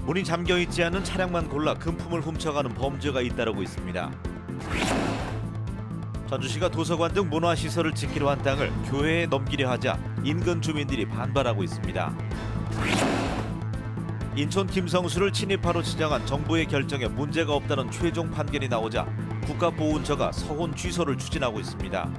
문이 잠겨있지 않은 차량만 골라 금품을 훔쳐가는 범죄가 잇따르고 있습니다. 전주시가 도서관 등 문화시설을 짓기로 한 땅을 교회에 넘기려 하자 인근 주민들이 반발하고 있습니다. 인천 김성수를 친입하로 지정한 정부의 결정에 문제가 없다는 최종 판결이 나오자 국가보훈처가 서혼 취소를 추진하고 있습니다.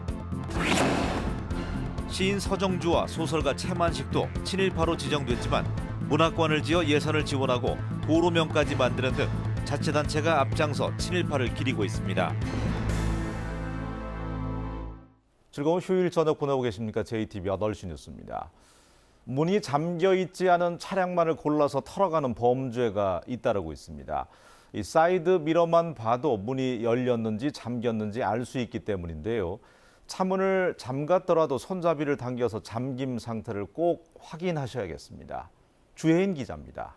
시인 서정주와 소설가 채만식도 친일파로 지정됐지만 문학관을 지어 예산을 지원하고 도로명까지 만드는 등 자치단체가 앞장서 친일파를 기리고 있습니다. 즐거운 휴일 저녁 보내고 계십니까? JTBC 8시 뉴스입니다. 문이 잠겨있지 않은 차량만을 골라서 털어가는 범죄가 잇따르고 있습니다. 이 사이드 미러만 봐도 문이 열렸는지 잠겼는지 알 수 있기 때문인데요. 차문을 잠갔더라도 손잡이를 당겨서 잠김 상태를 꼭 확인하셔야겠습니다. 주혜인 기자입니다.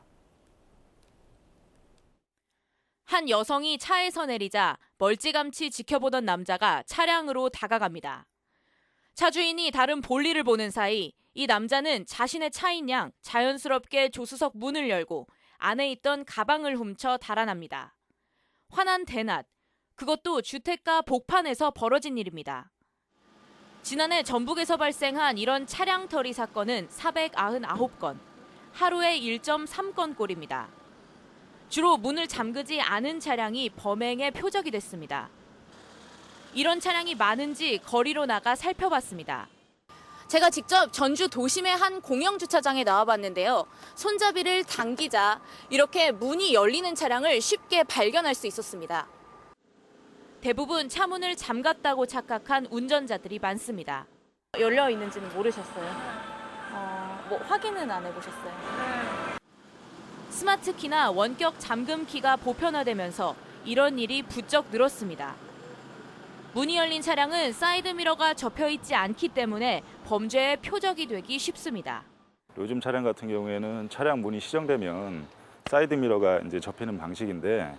한 여성이 차에서 내리자 멀찌감치 지켜보던 남자가 차량으로 다가갑니다. 차 주인이 다른 볼일을 보는 사이 이 남자는 자신의 차인 양 자연스럽게 조수석 문을 열고 안에 있던 가방을 훔쳐 달아납니다. 화난 대낮, 그것도 주택가 복판에서 벌어진 일입니다. 지난해 전북에서 발생한 이런 차량 털이 사건은 499건, 하루에 1.3건꼴입니다. 주로 문을 잠그지 않은 차량이 범행의 표적이 됐습니다. 이런 차량이 많은지 거리로 나가 살펴봤습니다. 제가 직접 전주 도심의 한 공영주차장에 나와봤는데요. 손잡이를 당기자 이렇게 문이 열리는 차량을 쉽게 발견할 수 있었습니다. 대부분 차문을 잠갔다고 착각한 운전자들이 많습니다. 열려 있는지는 모르셨어요? 확인은 안 해보셨어요? 스마트키나 원격 잠금키가 보편화되면서 이런 일이 부쩍 늘었습니다. 문이 열린 차량은 사이드미러가 접혀있지 않기 때문에 범죄의 표적이 되기 쉽습니다. 요즘 차량 같은 경우에는 차량 문이 시정되면 사이드미러가 이제 접히는 방식인데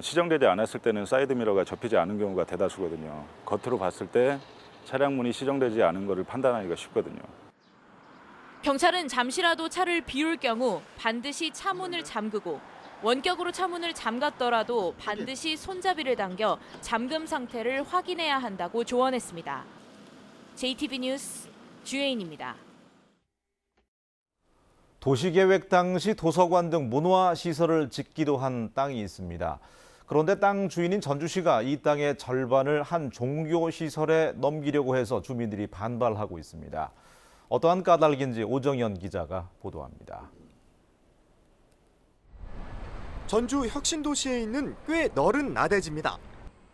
시정되지 않았을 때는 사이드미러가 접히지 않은 경우가 대다수거든요. 겉으로 봤을 때 차량 문이 시정되지 않은 것을 판단하기가 쉽거든요. 경찰은 잠시라도 차를 비울 경우 반드시 차문을 잠그고 원격으로 차문을 잠갔더라도 반드시 손잡이를 당겨 잠금 상태를 확인해야 한다고 조언했습니다. JTBC 뉴스 주혜인입니다. 도시계획 당시 도서관 등 문화시설을 짓기도 한 땅이 있습니다. 그런데 땅 주인인 전주시가 이 땅의 절반을 한 종교시설에 넘기려고 해서 주민들이 반발하고 있습니다. 어떠한 까닭인지 오정현 기자가 보도합니다. 전주 혁신도시에 있는 꽤 넓은 나대지입니다.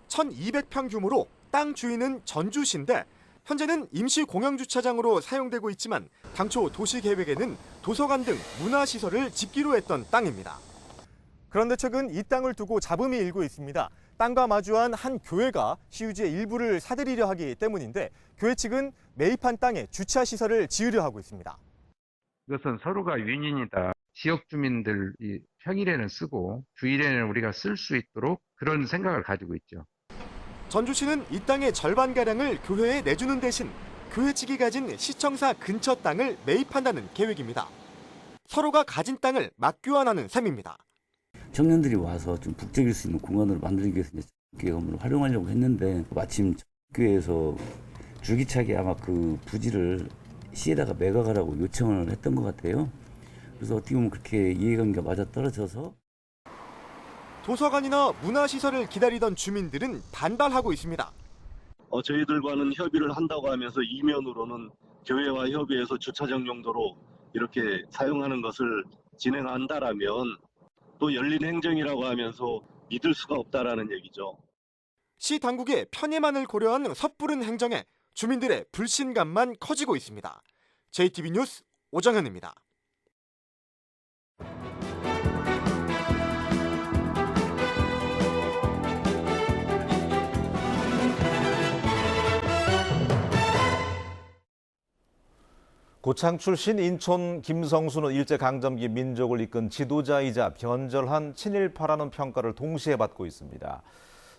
1200평 규모로 땅 주인은 전주시인데 현재는 임시 공영주차장으로 사용되고 있지만 당초 도시계획에는 도서관 등 문화시설을 짓기로 했던 땅입니다. 그런데 최근 이 땅을 두고 잡음이 일고 있습니다. 땅과 마주한 한 교회가 시유지의 일부를 사들이려 하기 때문인데 교회 측은 매입한 땅에 주차시설을 지으려 하고 있습니다. 이것은 서로가 윈윈이다. 지역 주민들이 평일에는 쓰고 주일에는 우리가 쓸 수 있도록 그런 생각을 가지고 있죠. 전주시는 이 땅의 절반가량을 교회에 내주는 대신 교회 측이 가진 시청사 근처 땅을 매입한다는 계획입니다. 서로가 가진 땅을 맞교환하는 셈입니다. 청년들이 와서 좀 북적일 수 있는 공간으로 만들기 위해서 교회 건물을 활용하려고 했는데 마침 교회에서 줄기차게 아마 그 부지를 시에다가 매각하라고 요청을 했던 것 같아요. 그래서 어떻게 보면 그렇게 이해관계가 맞아떨어져서 도서관이나 문화시설을 기다리던 주민들은 반발하고 있습니다. 저희들과는 협의를 한다고 하면서 이면으로는 교회와 협의해서 주차장 용도로 이렇게 사용하는 것을 진행한다라면 또 열린 행정이라고 하면서 믿을 수가 없다라는 얘기죠. 시 당국의 편의만을 고려한 섣부른 행정에 주민들의 불신감만 커지고 있습니다. JTBC 뉴스 오정현입니다. 고창 출신 인천 김성수는 일제강점기 민족을 이끈 지도자이자 변절한 친일파라는 평가를 동시에 받고 있습니다.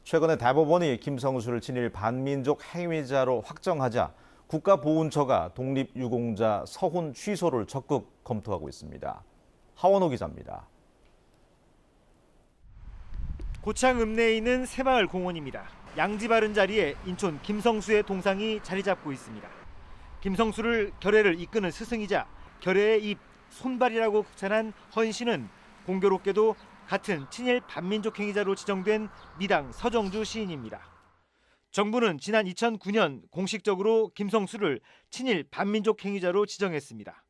최근에 대법원이 김성수를 친일 반민족 행위자로 확정하자 국가보훈처가 독립유공자 서훈 취소를 적극 검토하고 있습니다. 하원호 기자입니다. 고창 읍내에 있는 새마을 공원입니다. 양지 바른 자리에 인촌 김성수의 동상이 자리 잡고 있습니다. 김성수를 결례를 이끄는 스승이자 결례의 입, 손발이라고 극찬한 헌 씨는 공교롭게도 같은 친일 반민족 행위자로 지정된 미당 서정주 시인입니다. 정부는 지난 2009년 공식적으로 김성수를 친일 반민족 행위자로 지정했습니다.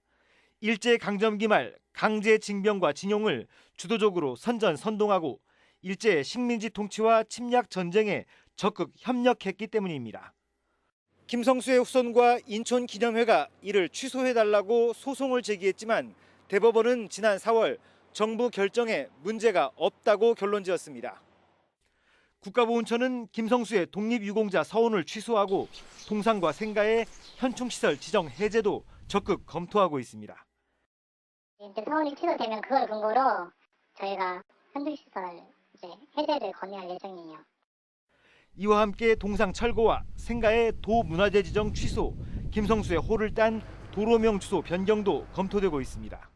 일제강점기 말 강제징병과 징용을 주도적으로 선전선동하고 일제 식민지 통치와 침략 전쟁에 적극 협력했기 때문입니다. 김성수의 후손과 인촌기념회가 이를 취소해달라고 소송을 제기했지만 대법원은 지난 4월 정부 결정에 문제가 없다고 결론지었습니다. 국가보훈처는 김성수의 독립유공자 서원을 취소하고 동상과 생가의 현충시설 지정 해제도 적극 검토하고 있습니다. 이제 서원이 취소되면 그걸 근거로 저희가 현충시설 해제를 건의할 예정이에요. 이와 함께 동상 철거와 생가의 도문화재 지정 취소, 김성수의 호를 딴 도로명 주소 변경도 검토되고 있습니다.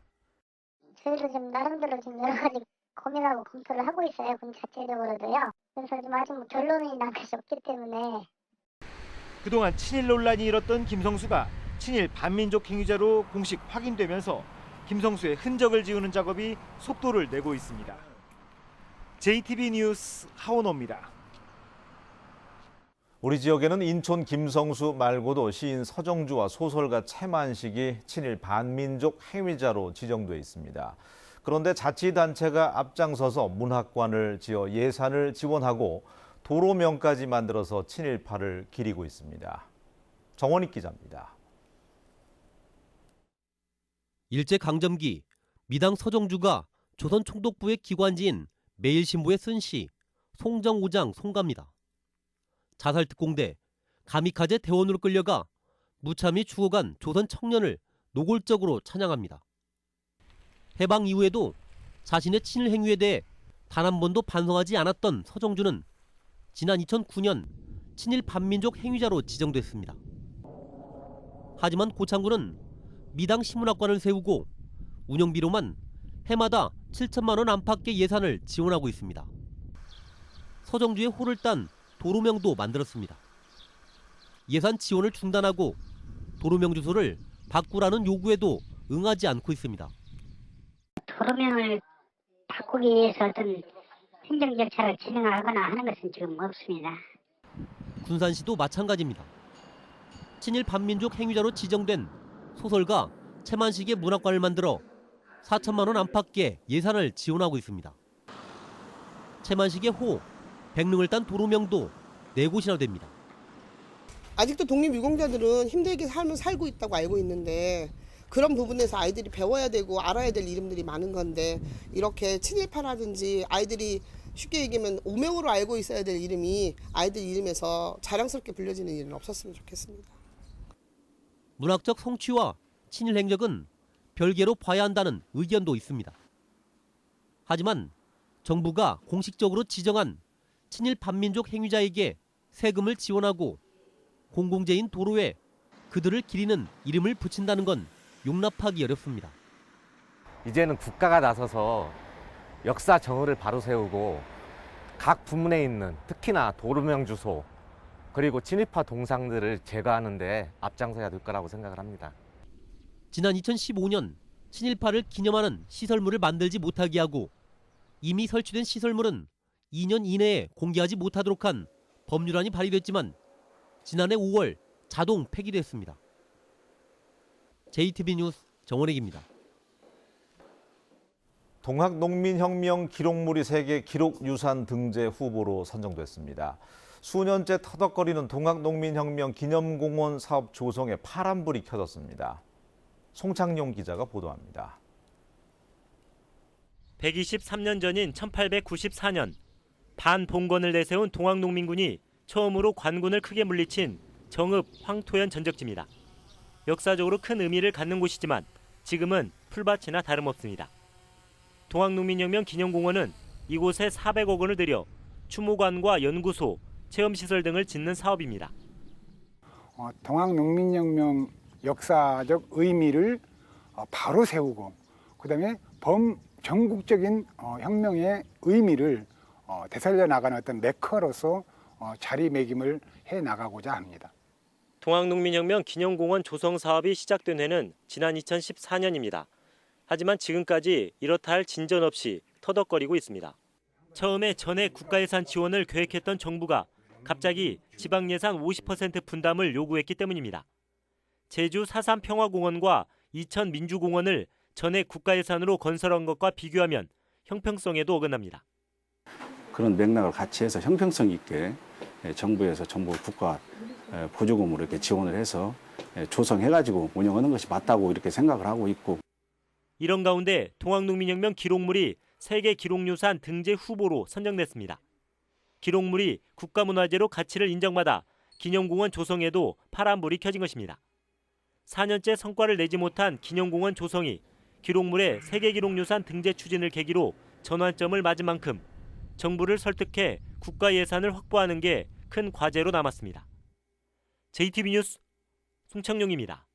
저희도 지금 나름대로 지금 여러 가지 고민하고 검토를 하고 있어요. 군 자체적으로도요. 그래서 좀 아직 결론이 난 것이 없기 때문에. 그동안 친일 논란이 일었던 김성수가 친일 반민족 행위자로 공식 확인되면서 김성수의 흔적을 지우는 작업이 속도를 내고 있습니다. JTB 뉴스 하원호입니다. 우리 지역에는 인촌 김성수 말고도 시인 서정주와 소설가 채만식이 친일 반민족 행위자로 지정돼 있습니다. 그런데 자치단체가 앞장서서 문학관을 지어 예산을 지원하고 도로명까지 만들어서 친일파를 기리고 있습니다. 정원익 기자입니다. 일제강점기 미당 서정주가 조선총독부의 기관지인 매일신부에 쓴 시 송정오장 송가입니다. 자살특공대 가미카제 대원으로 끌려가 무참히 죽어간 조선 청년을 노골적으로 찬양합니다. 해방 이후에도 자신의 친일 행위에 대해 단 한 번도 반성하지 않았던 서정주는 지난 2009년 친일 반민족 행위자로 지정됐습니다. 하지만 고창군은 미당 시문학관을 세우고 운영비로만 해마다 7천만 원 안팎의 예산을 지원하고 있습니다. 서정주의 호를 딴 도로명도 만들었습니다. 예산 지원을 중단하고 도로명 주소를 바꾸라는 요구에도 응하지 않고 있습니다. 도로명을 바꾸기 위해서 어떤 행정절차를 진행하거나 하는 것은 지금 없습니다. 군산시도 마찬가지입니다. 친일 반민족 행위자로 지정된 소설가 채만식의 문학관을 만들어 4천만 원 안팎의 예산을 지원하고 있습니다. 채만식의 호, 백릉을 딴 도로명도 4곳이나 됩니다. 아직도 독립유공자들은 힘들게 삶을 살고 있다고 알고 있는데 그런 부분에서 아이들이 배워야 되고 알아야 될 이름들이 많은 건데 이렇게 친일파라든지 아이들이 쉽게 얘기하면 오명으로 알고 있어야 될 이름이 아이들 이름에서 자랑스럽게 불려지는 일은 없었으면 좋겠습니다. 문학적 성취와 친일 행적은 별개로 봐야 한다는 의견도 있습니다. 하지만 정부가 공식적으로 지정한 친일 반민족 행위자에게 세금을 지원하고 공공재인 도로에 그들을 기리는 이름을 붙인다는 건 용납하기 어렵습니다. 이제는 국가가 나서서 역사 정의를 바로 세우고 각 부문에 있는 특히나 도로명 주소 그리고 친일파 동상들을 제거하는 데 앞장서야 될 거라고 생각을 합니다. 지난 2015년 친일파를 기념하는 시설물을 만들지 못하게 하고 이미 설치된 시설물은 2년 이내에 공개하지 못하도록 한 법률안이 발의됐지만 지난해 5월 자동 폐기됐습니다. JTB 뉴스 정원익입니다. 동학농민혁명 기록물이 세계 기록유산 등재 후보로 선정됐습니다. 수년째 터덕거리는 동학농민혁명 기념공원 사업 조성에 파란불이 켜졌습니다. 송창용 기자가 보도합니다. 123년 전인 1894년 반봉건을 내세운 동학농민군이 처음으로 관군을 크게 물리친 정읍 황토현 전적지입니다. 역사적으로 큰 의미를 갖는 곳이지만 지금은 풀밭이나 다름없습니다. 동학농민혁명 기념공원은 이곳에 400억 원을 들여 추모관과 연구소, 체험시설 등을 짓는 사업입니다. 동학농민혁명 역사적 의미를 바로 세우고 그다음에 전국적인 혁명의 의미를 되살려 나가는 어떤 메커로서 자리매김을 해 나가고자 합니다. 동학농민혁명 기념공원 조성 사업이 시작된 해는 지난 2014년입니다. 하지만 지금까지 이렇다 할 진전 없이 터덕거리고 있습니다. 처음에 전액 국가예산 지원을 계획했던 정부가 갑자기 지방예산 50% 분담을 요구했기 때문입니다. 제주 4.3 평화공원과 이천 민주공원을 전액 국가예산으로 건설한 것과 비교하면 형평성에도 어긋납니다. 그런 맥락을 같이 해서 형평성 있게 정부에서 정부 국가 보조금으로 이렇게 지원을 해서 조성해가지고 운영하는 것이 맞다고 이렇게 생각을 하고 있고. 이런 가운데 동학농민혁명 기록물이 세계 기록유산 등재 후보로 선정됐습니다. 기록물이 국가문화재로 가치를 인정받아 기념공원 조성에도 파란불이 켜진 것입니다. 4년째 성과를 내지 못한 기념공원 조성이 기록물의 세계기록유산 등재 추진을 계기로 전환점을 맞은 만큼 정부를 설득해 국가 예산을 확보하는 게 큰 과제로 남았습니다. JTB 뉴스 송창용입니다.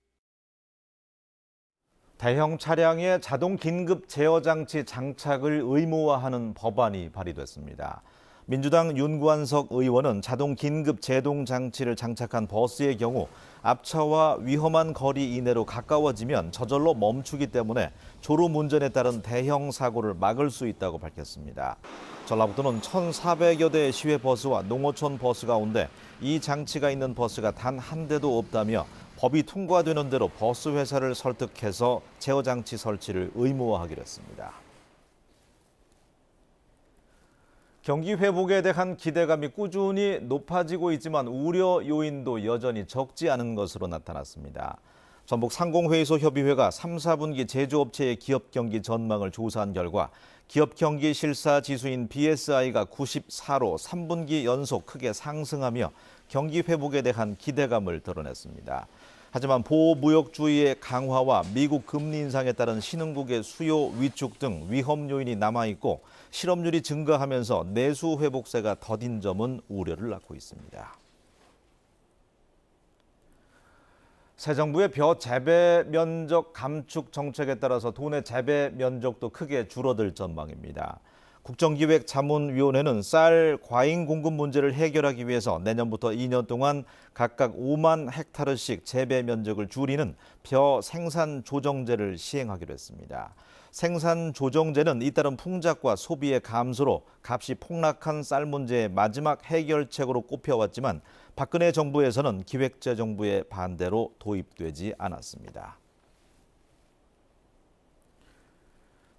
대형 차량의 자동 긴급 제어 장치 장착을 의무화하는 법안이 발의됐습니다. 민주당 윤관석 의원은 자동 긴급 제동 장치를 장착한 버스의 경우 앞차와 위험한 거리 이내로 가까워지면 저절로 멈추기 때문에 졸음 운전에 따른 대형 사고를 막을 수 있다고 밝혔습니다. 전라북도는 1,400여 대의 시외버스와 농어촌 버스 가운데 이 장치가 있는 버스가 단 한 대도 없다며 법이 통과되는 대로 버스 회사를 설득해서 제어 장치 설치를 의무화하기로 했습니다. 경기 회복에 대한 기대감이 꾸준히 높아지고 있지만 우려 요인도 여전히 적지 않은 것으로 나타났습니다. 전북 상공회의소 협의회가 3, 4분기 제조업체의 기업 경기 전망을 조사한 결과 기업 경기 실사 지수인 BSI가 94로 3분기 연속 크게 상승하며 경기 회복에 대한 기대감을 드러냈습니다. 하지만 보호무역주의의 강화와 미국 금리 인상에 따른 신흥국의 수요 위축 등 위험 요인이 남아있고 실업률이 증가하면서 내수 회복세가 더딘 점은 우려를 낳고 있습니다. 새 정부의 벼 재배 면적 감축 정책에 따라서 도내 재배 면적도 크게 줄어들 전망입니다. 국정기획자문위원회는 쌀 과잉 공급 문제를 해결하기 위해서 내년부터 2년 동안 각각 5만 헥타르씩 재배 면적을 줄이는 벼 생산 조정제를 시행하기로 했습니다. 생산 조정제는 잇따른 풍작과 소비의 감소로 값이 폭락한 쌀 문제의 마지막 해결책으로 꼽혀왔지만 박근혜 정부에서는 기획재정부의 반대로 도입되지 않았습니다.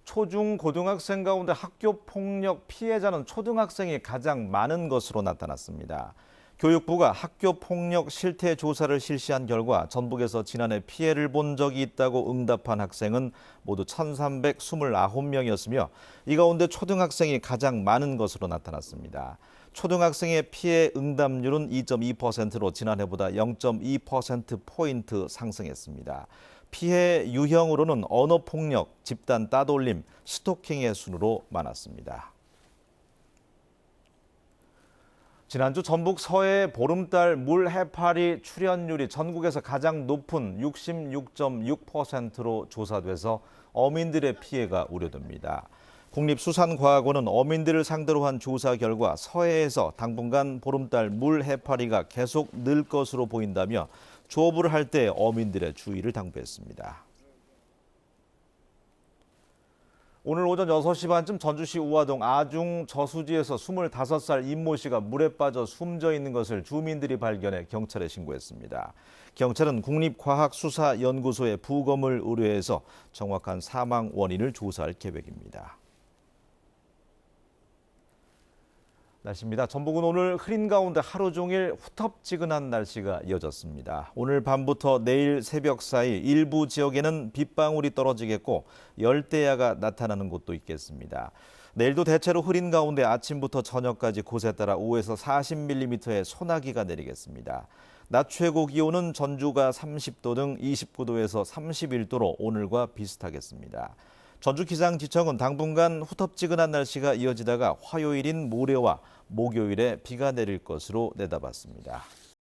초중 고등학생 가운데 학교폭력 피해자는 초등학생이 가장 많은 것으로 나타났습니다. 교육부가 학교폭력 실태 조사를 실시한 결과 전북에서 지난해 피해를 본 적이 있다고 응답한 학생은 모두 1,329명이었으며 이 가운데 초등학생이 가장 많은 것으로 나타났습니다. 초등학생의 피해 응답률은 2.2%로 지난해보다 0.2%포인트 상승했습니다. 피해 유형으로는 언어폭력, 집단 따돌림, 스토킹의 순으로 많았습니다. 지난주 전북 서해 보름달 물 해파리 출현율이 전국에서 가장 높은 66.6%로 조사돼서 어민들의 피해가 우려됩니다. 국립수산과학원은 어민들을 상대로 한 조사 결과 서해에서 당분간 보름달 물 해파리가 계속 늘 것으로 보인다며 조업을 할 때 어민들의 주의를 당부했습니다. 오늘 오전 6시 반쯤 전주시 우화동 아중 저수지에서 25살 임모 씨가 물에 빠져 숨져 있는 것을 주민들이 발견해 경찰에 신고했습니다. 경찰은 국립과학수사연구소에 부검을 의뢰해서 정확한 사망 원인을 조사할 계획입니다. 날씨입니다. 전북은 오늘 흐린 가운데 하루 종일 후텁지근한 날씨가 이어졌습니다. 오늘 밤부터 내일 새벽 사이 일부 지역에는 빗방울이 떨어지겠고 열대야가 나타나는 곳도 있겠습니다. 내일도 대체로 흐린 가운데 아침부터 저녁까지 곳에 따라 5에서 40mm의 소나기가 내리겠습니다. 낮 최고 기온은 전주가 30도 등 29도에서 31도로 오늘과 비슷하겠습니다. 전주기상지청은 당분간 후텁지근한 날씨가 이어지다가 화요일인 모레와 목요일에 비가 내릴 것으로 내다봤습니다.